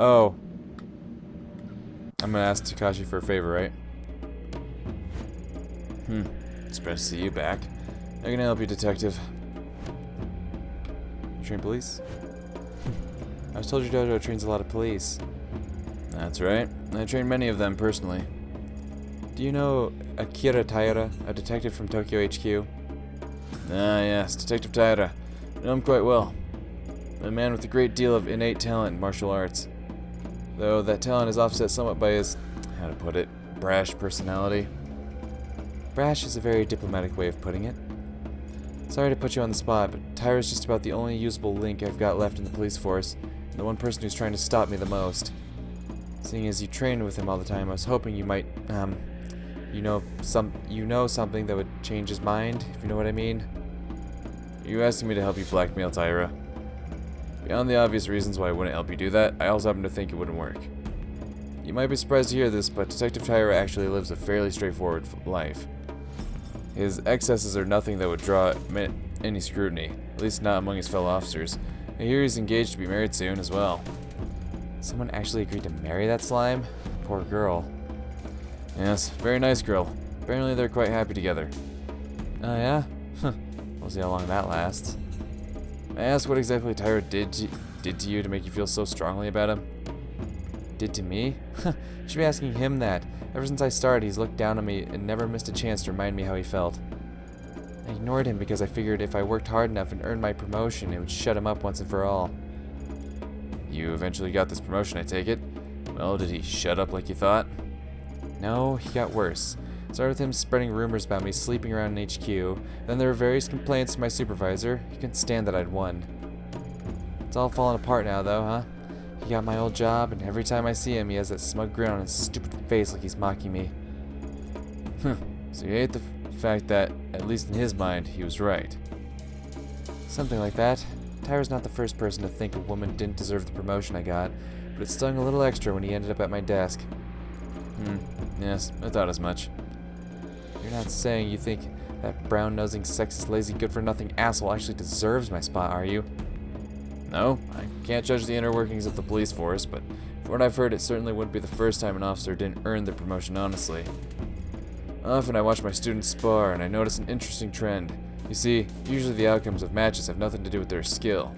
Oh. I'm gonna ask Takashi for a favor, right? It's better to see you back. How can I help you, detective? You train police? I was told your dojo trains a lot of police. That's right. I train many of them personally. Do you know Akira Taira, a detective from Tokyo HQ? Ah, yes, Detective Taira. I know him quite well. A man with a great deal of innate talent in martial arts. Though that talent is offset somewhat by his, how to put it, brash personality. Brash is a very diplomatic way of putting it. Sorry to put you on the spot, but Taira's just about the only usable link I've got left in the police force, and the one person who's trying to stop me the most. Seeing as you train with him all the time, I was hoping you might, you know something that would change his mind, if you know what I mean. Are you asking me to help you blackmail Taira? Beyond the obvious reasons why I wouldn't help you do that, I also happen to think it wouldn't work. You might be surprised to hear this, but Detective Taira actually lives a fairly straightforward life. His excesses are nothing that would draw any scrutiny, at least not among his fellow officers. I hear he's engaged to be married soon as well. Someone actually agreed to marry that slime? Poor girl. Yes, very nice girl. Apparently they're quite happy together. Oh yeah? We'll see how long that lasts. May I ask what exactly Taira did to you to make you feel so strongly about him? Did to me? Should be asking him that. Ever since I started, he's looked down on me and never missed a chance to remind me how he felt. I ignored him because I figured if I worked hard enough and earned my promotion, it would shut him up once and for all. You eventually got this promotion, I take it? Well, did he shut up like you thought? No, he got worse. It started with him spreading rumors about me sleeping around in HQ. Then there were various complaints to my supervisor. He couldn't stand that I'd won. It's all falling apart now, though, huh? He got my old job, and every time I see him, he has that smug grin on his stupid face like he's mocking me. So you hate the fact that, at least in his mind, he was right. Something like that. Taira's not the first person to think a woman didn't deserve the promotion I got, but it stung a little extra when he ended up at my desk. Yes, I thought as much. You're not saying you think that brown-nosing, sexist, lazy, good-for-nothing asshole actually deserves my spot, are you? No, I can't judge the inner workings of the police force, but from what I've heard, it certainly wouldn't be the first time an officer didn't earn their promotion honestly. Often I watch my students spar, and I notice an interesting trend. You see, usually the outcomes of matches have nothing to do with their skill.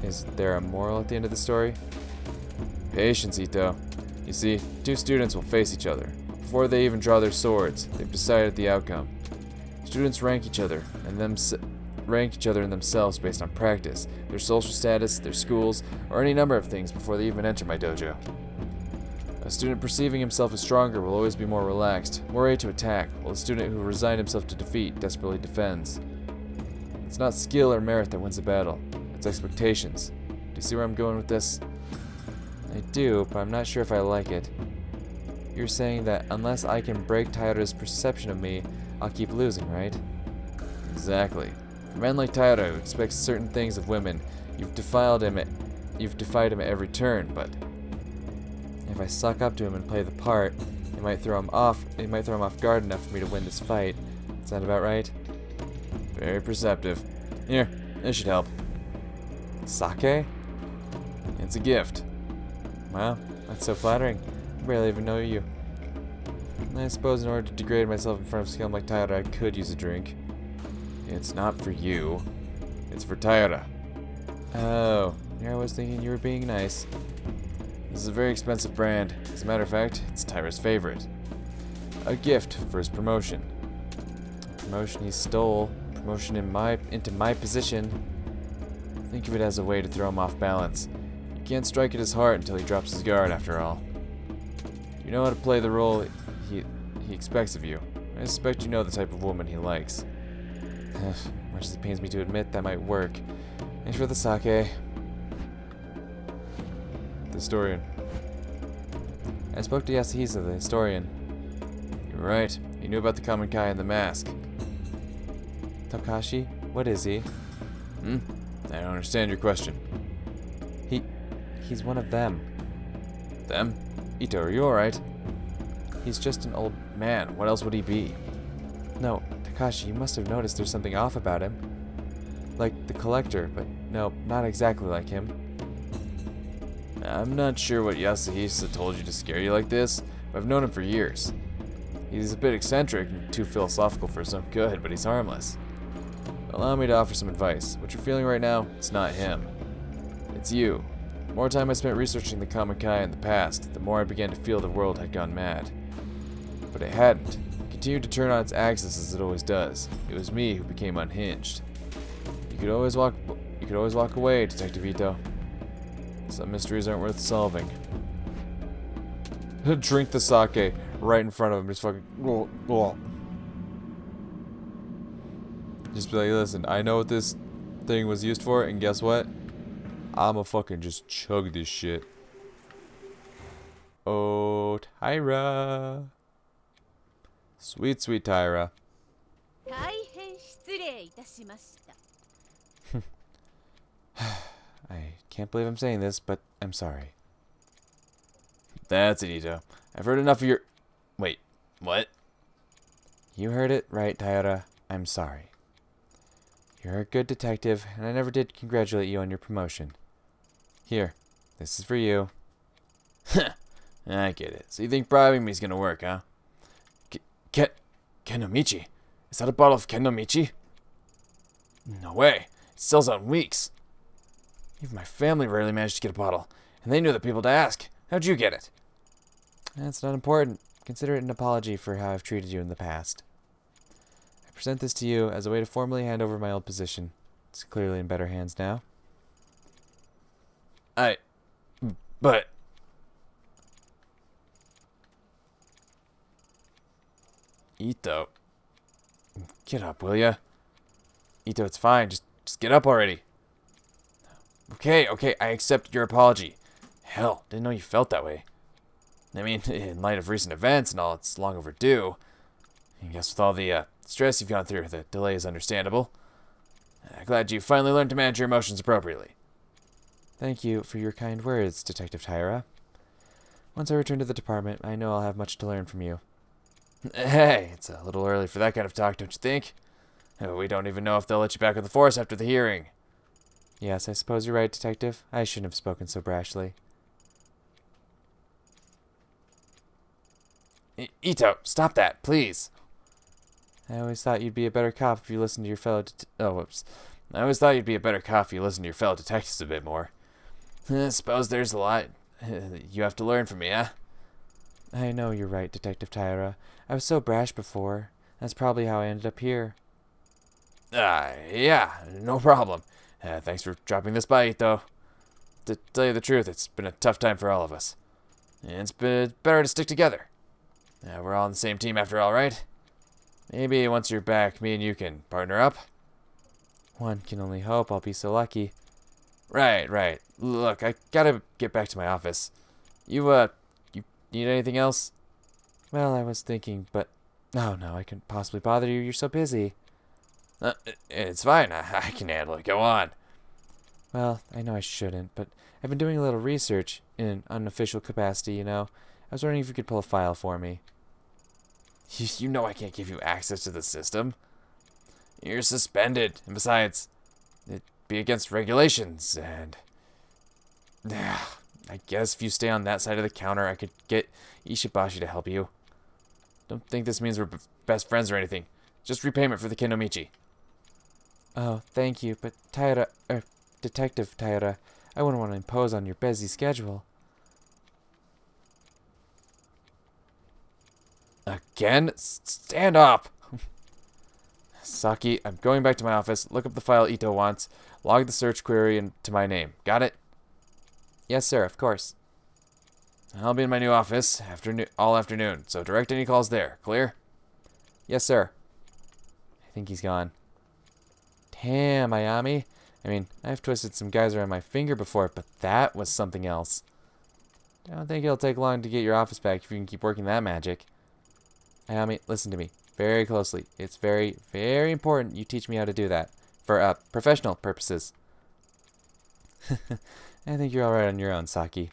Is there a moral at the end of the story? Patience, Ito. You see, two students will face each other. Before they even draw their swords, they've decided the outcome. Students rank each other in themselves based on practice, their social status, their schools, or any number of things before they even enter my dojo. A student perceiving himself as stronger will always be more relaxed, more ready to attack, while a student who resigned himself to defeat desperately defends. It's not skill or merit that wins a battle, it's expectations. Do you see where I'm going with this? I do, but I'm not sure if I like it. You're saying that unless I can break Taira's perception of me, I'll keep losing, right? Exactly. For men like Taira who expects certain things of women, you've defied him at every turn, but if I suck up to him and play the part, it might throw him off guard enough for me to win this fight. Is that about right? Very perceptive. Here, this should help. Sake? It's a gift. Wow, that's so flattering. I barely even know you. I suppose in order to degrade myself in front of scum like Taira, I could use a drink. It's not for you. It's for Taira. Oh, here I was thinking you were being nice. This is a very expensive brand. As a matter of fact, it's Taira's favorite. A gift for his promotion. A promotion he stole. Promotion into my position. Think of it as a way to throw him off balance. You can't strike at his heart until he drops his guard, after all. You know how to play the role he expects of you. I suspect you know the type of woman he likes. Much as it pains me to admit, that might work. Thanks for the sake. The historian. I spoke to Yasuhisa, the historian. You're right. He knew about the common Kai and the mask. Takashi? What is he? I don't understand your question. He's one of them. Them? Ito, are you alright? He's just an old man. What else would he be? No, Takashi, you must have noticed there's something off about him. Like the collector, but no, not exactly like him. I'm not sure what Yasuhisa told you to scare you like this, but I've known him for years. He's a bit eccentric and too philosophical for his own good, but he's harmless. Allow me to offer some advice. What you're feeling right now, it's not him. It's you. The more time I spent researching the Kamikai in the past, the more I began to feel the world had gone mad. But it hadn't. It continued to turn on its axis as it always does. It was me who became unhinged. You could always walk away, Detective Ito. Some mysteries aren't worth solving. Drink the sake right in front of him. Just fucking. Just be like, listen, I know what this thing was used for, and guess what? I'ma fucking just chug this shit. Oh, Tyra. Sweet, sweet Tyra. I can't believe I'm saying this, but I'm sorry. That's it, Ito. I've heard enough of your... Wait, what? You heard it right, Tyra. I'm sorry. You're a good detective, and I never did congratulate you on your promotion. Here, this is for you. I get it. So you think bribing me is gonna work, huh? Kenomichi? Is that a bottle of Kenomichi? No way. It sells out in weeks. Even my family rarely managed to get a bottle, and they knew the people to ask. How'd you get it? That's not important. Consider it an apology for how I've treated you in the past. I present this to you as a way to formally hand over my old position. It's clearly in better hands now. But... Ito. Get up, will ya? Ito, it's fine. Just get up already. Okay, I accept your apology. Hell, didn't know you felt that way. I mean, in light of recent events and all, it's long overdue. I guess with all the stress you've gone through, the delay is understandable. Glad you finally learned to manage your emotions appropriately. Thank you for your kind words, Detective Tyra. Once I return to the department, I know I'll have much to learn from you. Hey, it's a little early for that kind of talk, don't you think? We don't even know if they'll let you back on the force after the hearing. Yes, I suppose you're right, Detective. I shouldn't have spoken so brashly. Ito, stop that, please. I always thought you'd be a better cop if you listened to your fellow I always thought you'd be a better cop if you listened to your fellow detectives a bit more. I suppose there's a lot you have to learn from me, huh? I know you're right, Detective Tyra. I was so brash before. That's probably how I ended up here. Yeah, no problem. Thanks for dropping this by, Ito. To tell you the truth, it's been a tough time for all of us. It's been better to stick together. We're all on the same team after all, right? Maybe once you're back, me and you can partner up. One can only hope I'll be so lucky. Right. Look, I gotta get back to my office. You need anything else? Well, I was thinking, but... Oh, no, I couldn't possibly bother you. You're so busy. It's fine. I can handle it. Go on. Well, I know I shouldn't, but I've been doing a little research in an unofficial capacity, you know. I was wondering if you could pull a file for me. You know I can't give you access to the system. You're suspended. And besides, it'd be against regulations, and... I guess if you stay on that side of the counter, I could get Ishibashi to help you. Don't think this means we're best friends or anything. Just repayment for the Kenomichi. Oh, thank you, but Detective Tyra, I wouldn't want to impose on your busy schedule. Again? Stand up! Saki, I'm going back to my office, look up the file Ito wants, log the search query into my name. Got it? Yes, sir, of course. I'll be in my new office all afternoon, so direct any calls there. Clear? Yes, sir. I think he's gone. Damn, Ayami. I mean, I've twisted some guys around my finger before, but that was something else. I don't think it'll take long to get your office back if you can keep working that magic. Ayami, listen to me very closely. It's very, very important you teach me how to do that. For, professional purposes. I think you're alright on your own, Saki.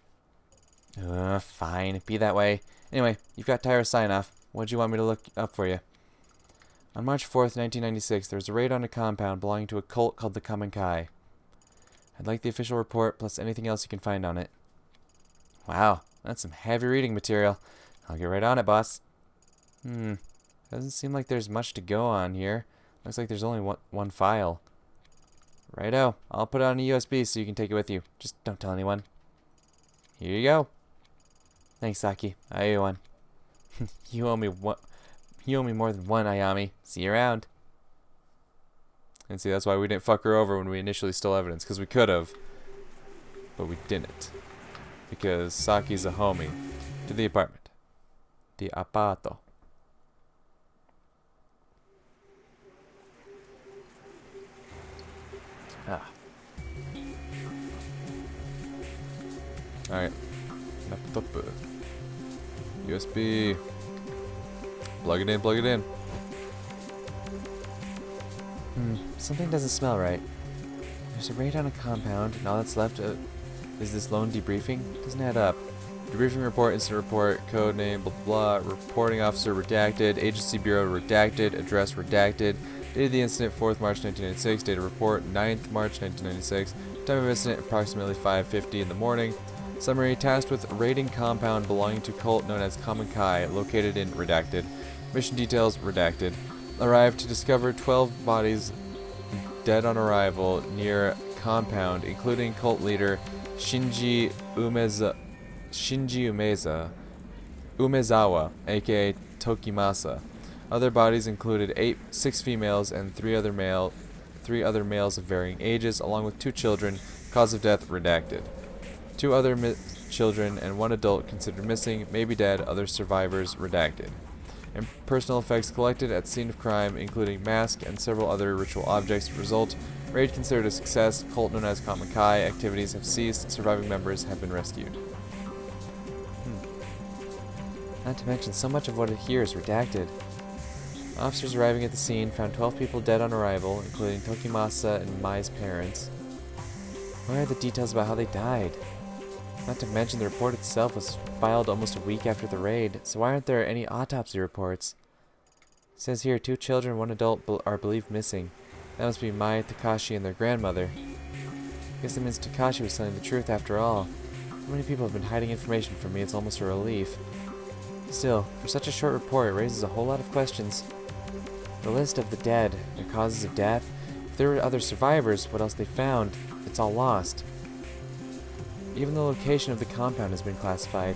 Fine. Be that way. Anyway, you've got Tyra's sign-off. What'd you want me to look up for you? On March 4th, 1996, there was a raid on a compound belonging to a cult called the Kamikai. I'd like the official report, plus anything else you can find on it. Wow, that's some heavy reading material. I'll get right on it, boss. Doesn't seem like there's much to go on here. Looks like there's only one file. Righto, I'll put it on a USB so you can take it with you. Just don't tell anyone. Here you go. Thanks, Saki. I owe you one. You owe me one. You owe me more than one, Ayami. See you around. And see, that's why we didn't fuck her over when we initially stole evidence, because we could have, but we didn't. Because Saki's a homie. To the apartment. The apato. Ah. Alright. Laptop. USB. Plug it in, plug it in. Something doesn't smell right. There's a raid on a compound, and all that's left is this lone debriefing. Doesn't add up. Debriefing report, incident report, code name, blah blah, reporting officer redacted, agency bureau redacted, address redacted, date of the incident 4th March 1996, date of report 9th March 1996, time of incident approximately 5:50 in the morning. Summary, tasked with raiding compound belonging to cult known as Common Kai, located in redacted. Mission details redacted. Arrived to discover 12 bodies dead on arrival near compound, including cult leader Shinji Umezawa, aka Tokimasa. Other bodies included 6 females and 3 other males of varying ages, along with 2 children. Cause of death redacted. 2 other children and 1 adult considered missing, may be dead. Other survivors redacted. And personal effects collected at scene of crime, including mask and several other ritual objects. Result: raid considered a success. Cult known as Common Kai activities have ceased. Surviving members have been rescued. Not to mention, so much of what here is redacted. Officers arriving at the scene found 12 people dead on arrival, including Tokimasa and Mai's parents. Where are the details about how they died? Not to mention, the report itself was filed almost a week after the raid, so why aren't there any autopsy reports? It says here 2 children and 1 adult are believed missing. That must be Mai, Takashi, and their grandmother. Guess that means Takashi was telling the truth after all. So many people have been hiding information from me, it's almost a relief. Still, for such a short report, it raises a whole lot of questions. The list of the dead, their causes of death, if there were other survivors, what else they found, it's all lost. Even the location of the compound has been classified.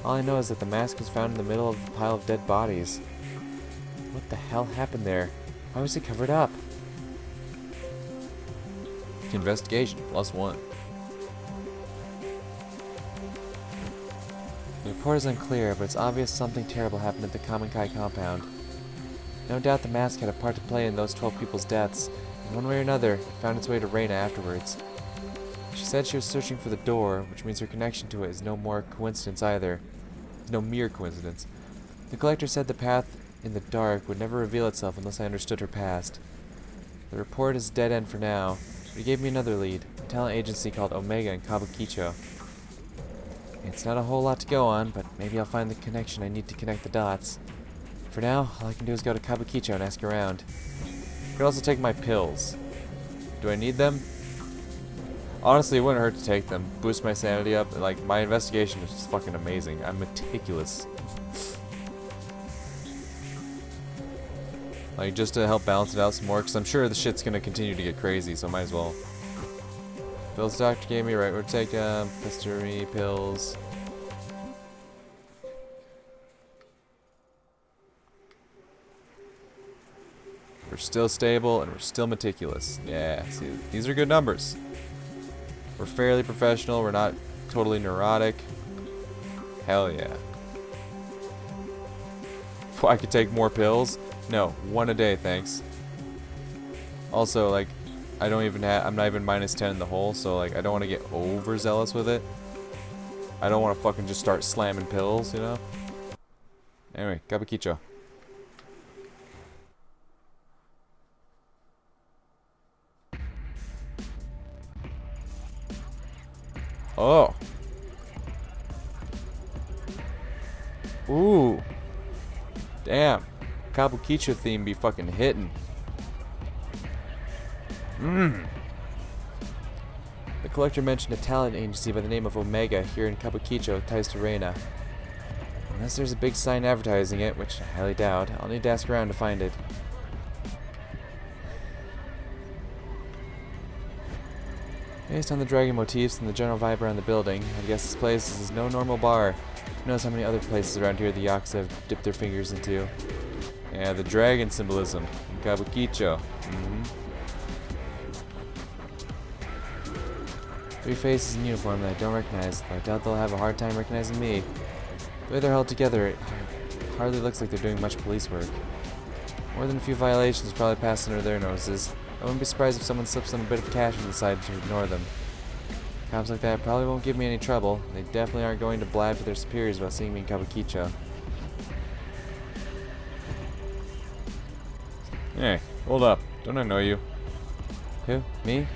All I know is that the mask was found in the middle of a pile of dead bodies. What the hell happened there? Why was it covered up? Investigation, +1. The report is unclear, but it's obvious something terrible happened at the Common Kai compound. No doubt the mask had a part to play in those 12 people's deaths. In one way or another, it found its way to Reina afterwards. She said she was searching for the door, which means her connection to it is no more coincidence either. It's no mere coincidence. The collector said the path in the dark would never reveal itself unless I understood her past. The report is dead end for now, but he gave me another lead, a talent agency called Omega in Kabukicho. It's not a whole lot to go on, but maybe I'll find the connection I need to connect the dots. For now, all I can do is go to Kabukicho and ask around. I could also take my pills. Do I need them? Honestly, it wouldn't hurt to take them. Boost my sanity up. Like, my investigation is just fucking amazing. I'm meticulous. Like, just to help balance it out some more, because I'm sure the shit's gonna continue to get crazy, so might as well. Pills the doctor gave me, right, we'll take history, pills. We're still stable, and we're still meticulous. Yeah, see, these are good numbers. We're fairly professional, we're not totally neurotic. Hell yeah. I could take more pills? No, 1 a day, thanks. Also, like, I'm not even -10 in the hole, so like, I don't want to get overzealous with it. I don't want to fucking just start slamming pills, you know? Anyway, Kabukicho. Oh. Ooh. Damn. Kabukicho theme be fucking hitting. The collector mentioned a talent agency by the name of Omega here in Kabukicho with ties to Reina. Unless there's a big sign advertising it, which I highly doubt, I'll need to ask around to find it. Based on the dragon motifs and the general vibe around the building, I guess this place is no normal bar. Who knows how many other places around here the Yakuza have dipped their fingers into. Yeah, the dragon symbolism in Kabukicho. Three faces in uniform that I don't recognize, but I doubt they'll have a hard time recognizing me. The way they're held together, it hardly looks like they're doing much police work. More than a few violations probably pass under their noses. I wouldn't be surprised if someone slips them a bit of cash and decide to ignore them. Cops like that probably won't give me any trouble. They definitely aren't going to blab to their superiors about seeing me in Kabukicho. Hey, hold up. Don't I know you? Who? Me?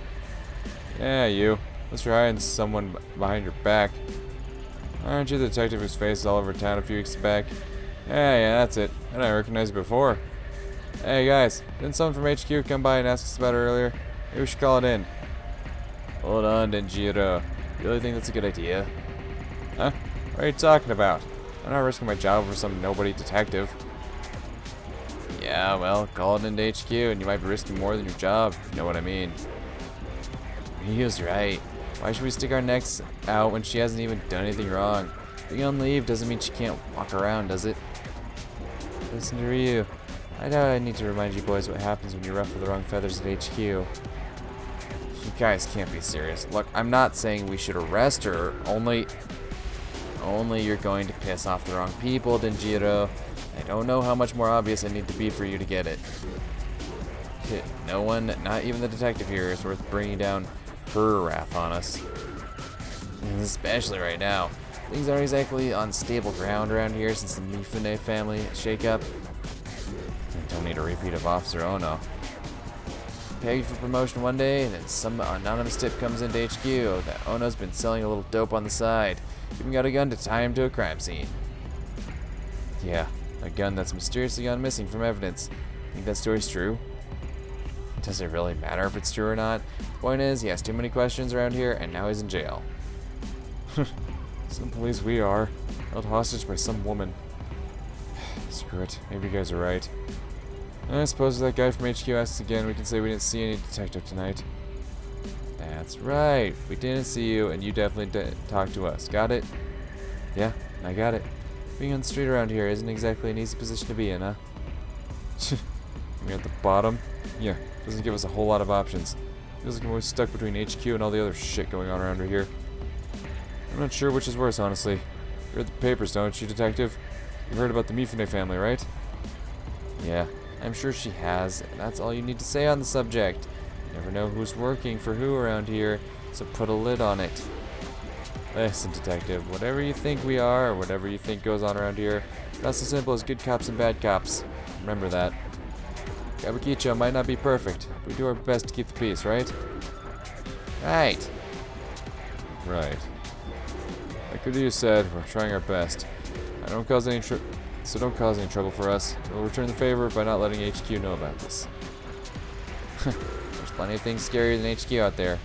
Yeah, you. Unless you're hiding someone behind your back. Aren't you the detective whose face is all over town a few weeks back? Yeah, that's it. I didn't recognize you before. Hey guys, didn't someone from HQ come by and ask us about it earlier? Maybe we should call it in. Hold on, Denjiro. You really think that's a good idea? Huh? What are you talking about? I'm not risking my job for some nobody detective. Yeah, well, call it into HQ and you might be risking more than your job, if you know what I mean. He was right. Why should we stick our necks out when she hasn't even done anything wrong? Being on leave doesn't mean she can't walk around, does it? Listen to Ryu. I doubt I need to remind you boys what happens when you ruffle the wrong feathers at HQ. You guys can't be serious. Look, I'm not saying we should arrest her. Only you're going to piss off the wrong people, Denjiro. I don't know how much more obvious I need to be for you to get it. No one, not even the detective here, is worth bringing down her wrath on us. Especially right now. Things aren't exactly on stable ground around here since the Mifune family shakeup. I don't need a repeat of Officer Ono. Pegged for promotion one day, and then some anonymous tip comes into HQ that Ono's been selling a little dope on the side. Even got a gun to tie him to a crime scene. Yeah, a gun that's mysteriously gone missing from evidence. Think that story's true? Does it really matter if it's true or not? The point is, he asked too many questions around here, and now he's in jail. Some police we are. Held hostage by some woman. Screw it. Maybe you guys are right. I suppose if that guy from HQ asks again, we can say we didn't see any detective tonight. That's right. We didn't see you, and you definitely talked to us. Got it? Yeah, I got it. Being on the street around here isn't exactly an easy position to be in, huh? Being at the bottom? Yeah, doesn't give us a whole lot of options. Feels like I'm always stuck between HQ and all the other shit going on around here. I'm not sure which is worse, honestly. You read the papers, don't you, detective? You heard about the Mifune family, right? Yeah, I'm sure she has, and that's all you need to say on the subject. You never know who's working for who around here, so put a lid on it. Listen, detective, whatever you think we are, or whatever you think goes on around here, not so simple as good cops and bad cops. Remember that. Kabukicho might not be perfect, but we do our best to keep the peace, right? Right. Right. Like Ryu said, we're trying our best. I don't cause any don't cause any trouble for us. We'll return the favor by not letting HQ know about this. There's plenty of things scarier than HQ out there.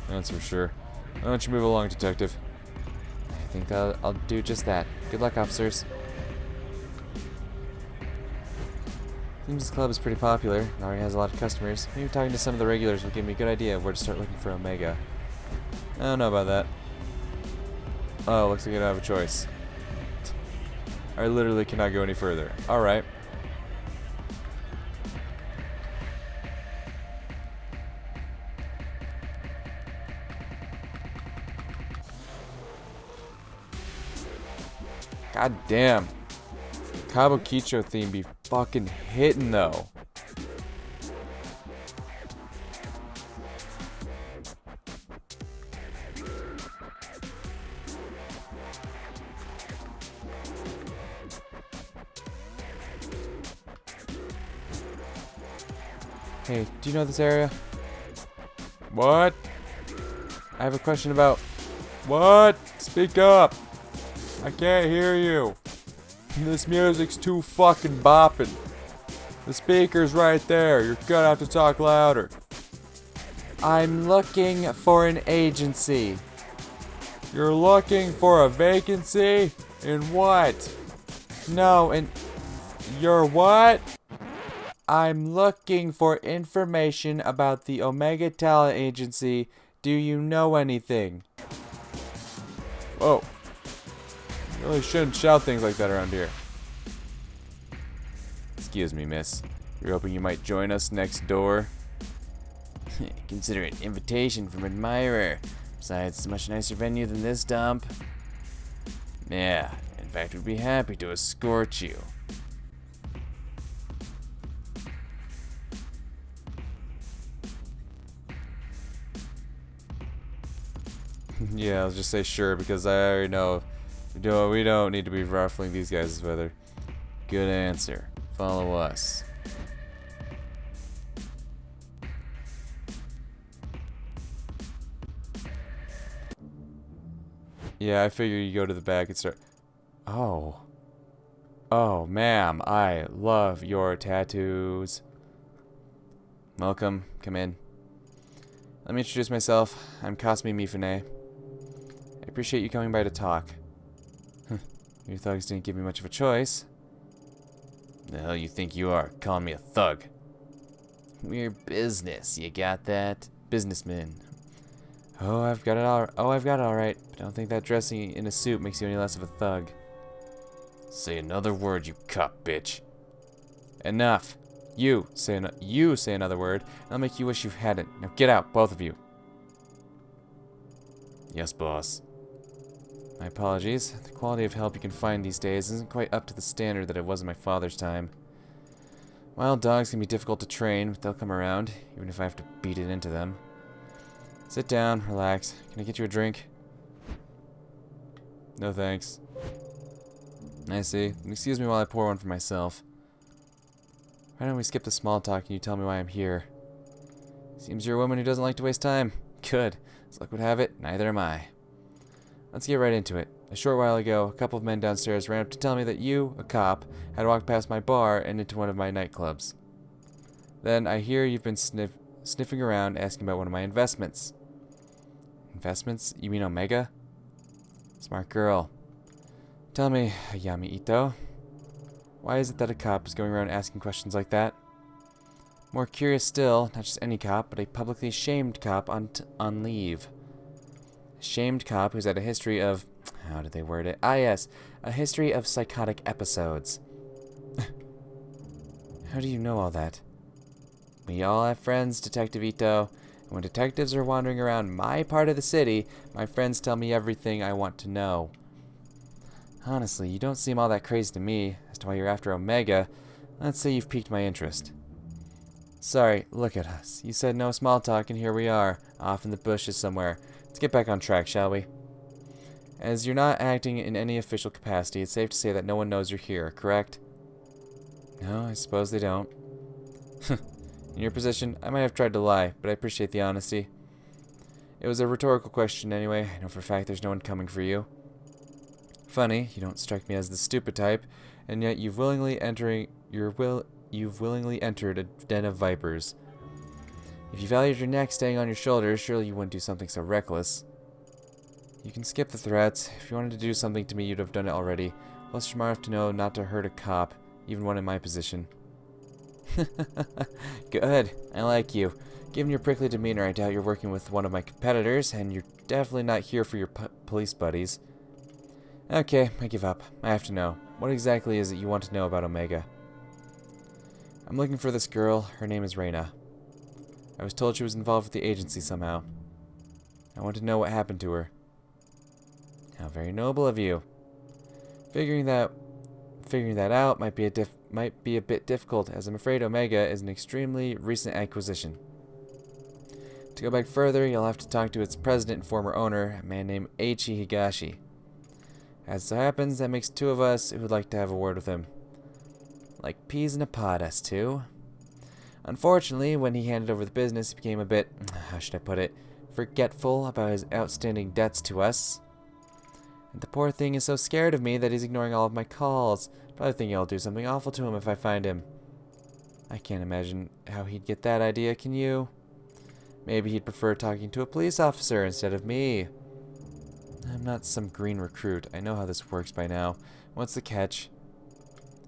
That's for sure. Why don't you move along, detective? I think I'll do just that. Good luck, officers. Seems this club is pretty popular. It already has a lot of customers. Maybe talking to some of the regulars will give me a good idea of where to start looking for Omega. I don't know about that. Oh, looks like I don't have a choice. I literally cannot go any further. Alright. God damn. Kabukicho theme be fucking hitting though. Hey, do you know this area? What? I have a question about... What? Speak up! I can't hear you. This music's too fucking bopping. The speaker's right there. You're gonna have to talk louder. I'm looking for an agency. You're looking for a vacancy? In what? No, in... You're what? I'm looking for information about the Omega Talent Agency. Do you know anything? Oh. You really shouldn't shout things like that around here. Excuse me, miss. You're hoping you might join us next door? Consider it invitation from admirer. Besides, it's a much nicer venue than this dump. Yeah, in fact, we'd be happy to escort you. Yeah, I'll just say sure because I already know we don't need to be ruffling these guys' feather. Good answer. Follow us. Yeah, I figure you go to the back and start. Oh. Oh, ma'am, I love your tattoos. Welcome. Come in. Let me introduce myself. I'm Kasumi Mifune. I appreciate you coming by to talk. Your thugs didn't give me much of a choice. The hell you think you are, calling me a thug? We're business, you got that? Businessmen. Oh, I've got it all right. But I don't think that dressing in a suit makes you any less of a thug. Say another word, you cop bitch. Enough. You say another word, and I'll make you wish you hadn't. Now get out, both of you. Yes, boss. My apologies. The quality of help you can find these days isn't quite up to the standard that it was in my father's time. Wild dogs can be difficult to train, but they'll come around, even if I have to beat it into them. Sit down, relax. Can I get you a drink? No thanks. I see. Excuse me while I pour one for myself. Why don't we skip the small talk and you tell me why I'm here? Seems you're a woman who doesn't like to waste time. Good. As luck would have it, neither am I. Let's get right into it. A short while ago, a couple of men downstairs ran up to tell me that you, a cop, had walked past my bar and into one of my nightclubs. Then I hear you've been sniffing around asking about one of my investments. Investments? You mean Omega? Smart girl. Tell me, Yami Ito, why is it that a cop is going around asking questions like that? More curious still, not just any cop, but a publicly shamed cop on leave. A shamed cop who's had a history of... How did they word it? Ah, yes. A history of psychotic episodes. How do you know all that? We all have friends, Detective Ito. And when detectives are wandering around my part of the city, my friends tell me everything I want to know. Honestly, you don't seem all that crazy to me as to why you're after Omega. Let's say you've piqued my interest. Sorry, look at us. You said no small talk, and here we are, off in the bushes somewhere. Let's get back on track, shall we? As you're not acting in any official capacity, it's safe to say that no one knows you're here, correct? No, I suppose they don't. In your position, I might have tried to lie, but I appreciate the honesty. It was a rhetorical question anyway. I know for a fact there's no one coming for you. Funny, you don't strike me as the stupid type, and yet you've willingly entered a den of vipers. If you valued your neck staying on your shoulders, surely you wouldn't do something so reckless. You can skip the threats. If you wanted to do something to me, you'd have done it already. Plus, you're smart enough to know not to hurt a cop, even one in my position. Good. I like you. Given your prickly demeanor, I doubt you're working with one of my competitors, and you're definitely not here for your police buddies. Okay, I give up. I have to know. What exactly is it you want to know about Omega? I'm looking for this girl. Her name is Reina. I was told she was involved with the agency somehow. I want to know what happened to her. How very noble of you. Figuring that out might be a bit difficult, as I'm afraid Omega is an extremely recent acquisition. To go back further, you'll have to talk to its president and former owner, a man named Eiichi Higashi. As so happens, that makes two of us who would like to have a word with him. Like peas in a pod, us two. Unfortunately, when he handed over the business, he became a bit, how should I put it, forgetful about his outstanding debts to us. And the poor thing is so scared of me that he's ignoring all of my calls. Probably thinking I'll do something awful to him if I find him. I can't imagine how he'd get that idea, can you? Maybe he'd prefer talking to a police officer instead of me. I'm not some green recruit. I know how this works by now. What's the catch?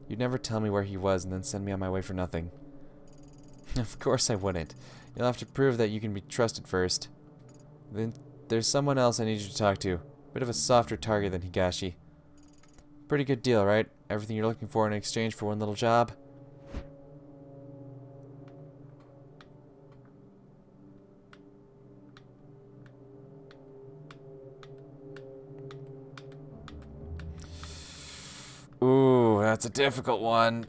You'd never tell me where he was and then send me on my way for nothing. Of course I wouldn't. You'll have to prove that you can be trusted first. Then there's someone else I need you to talk to. Bit of a softer target than Higashi. Pretty good deal, right? Everything you're looking for in exchange for one little job? Ooh, that's a difficult one.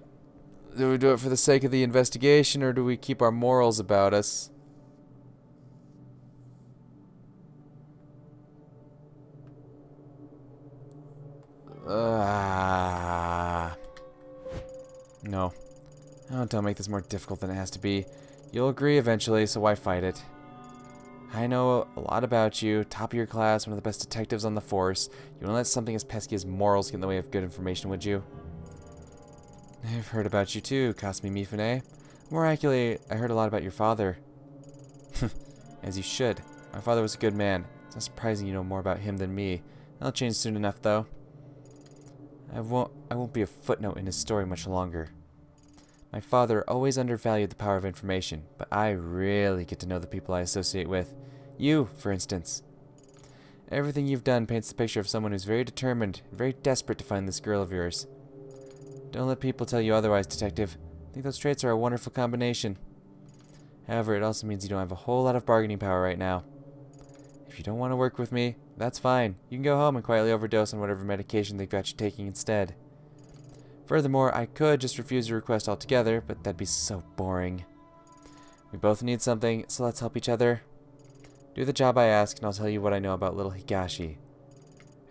Do we do it for the sake of the investigation, or do we keep our morals about us? No. Oh, don't make this more difficult than it has to be. You'll agree eventually, so why fight it? I know a lot about you, top of your class, one of the best detectives on the force. You wouldn't let something as pesky as morals get in the way of good information, would you? I've heard about you too, Kasumi Mifune. More accurately, I heard a lot about your father. As you should. My father was a good man. It's not surprising you know more about him than me. That'll change soon enough, though. I won't be a footnote in his story much longer. My father always undervalued the power of information, but I really get to know the people I associate with. You, for instance. Everything you've done paints the picture of someone who's very determined and very desperate to find this girl of yours. Don't let people tell you otherwise, Detective. I think those traits are a wonderful combination. However, it also means you don't have a whole lot of bargaining power right now. If you don't want to work with me, that's fine. You can go home and quietly overdose on whatever medication they've got you taking instead. Furthermore, I could just refuse your request altogether, but that'd be so boring. We both need something, so let's help each other. Do the job I ask, and I'll tell you what I know about little Higashi.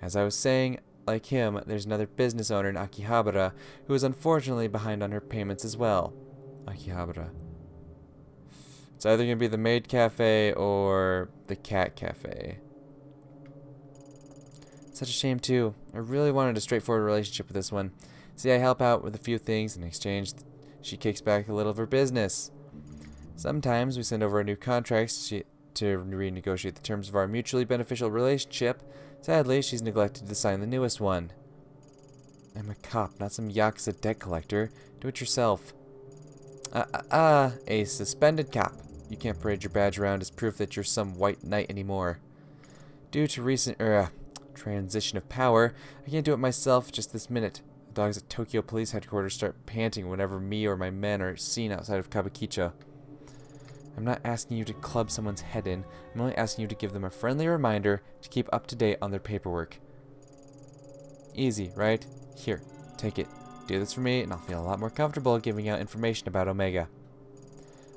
As I was saying, like him, there's another business owner in Akihabara who is unfortunately behind on her payments as well. Akihabara. It's either going to be the maid cafe or the cat cafe. Such a shame, too. I really wanted a straightforward relationship with this one. See, I help out with a few things. In exchange, she kicks back a little of her business. Sometimes we send over a new contract to renegotiate the terms of our mutually beneficial relationship. Sadly, she's neglected to sign the newest one. I'm a cop, not some Yakuza debt collector. Do it yourself. A suspended cop. You can't parade your badge around as proof that you're some white knight anymore. Due to recent transition of power, I can't do it myself just this minute. The dogs at Tokyo Police Headquarters start panting whenever me or my men are seen outside of Kabukicho. I'm not asking you to club someone's head in. I'm only asking you to give them a friendly reminder to keep up to date on their paperwork. Easy, right? Here, take it. Do this for me, and I'll feel a lot more comfortable giving out information about Omega.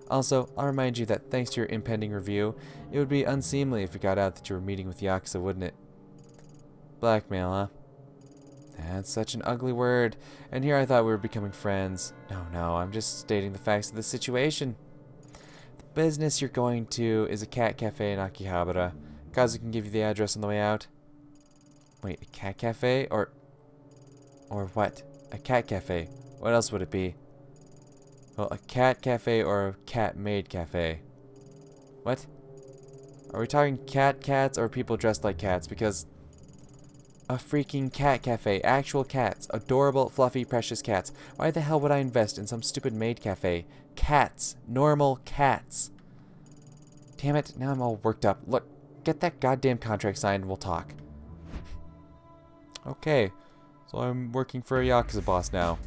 Also, I'll remind you that thanks to your impending review, it would be unseemly if it got out that you were meeting with Yakuza, wouldn't it? Blackmail, huh? That's such an ugly word. And here I thought we were becoming friends. No, I'm just stating the facts of the situation. The business you're going to is a cat cafe in Akihabara. Kazu can give you the address on the way out. Wait, a cat cafe? Or what? A cat cafe. What else would it be? Well, a cat cafe or a cat-made cafe. What? Are we talking cats or people dressed like cats? Because a freaking cat cafe. Actual cats. Adorable, fluffy, precious cats. Why the hell would I invest in some stupid maid cafe? Cats. Normal cats. Damn it, now I'm all worked up. Look, get that goddamn contract signed and we'll talk. Okay, so I'm working for a Yakuza boss now.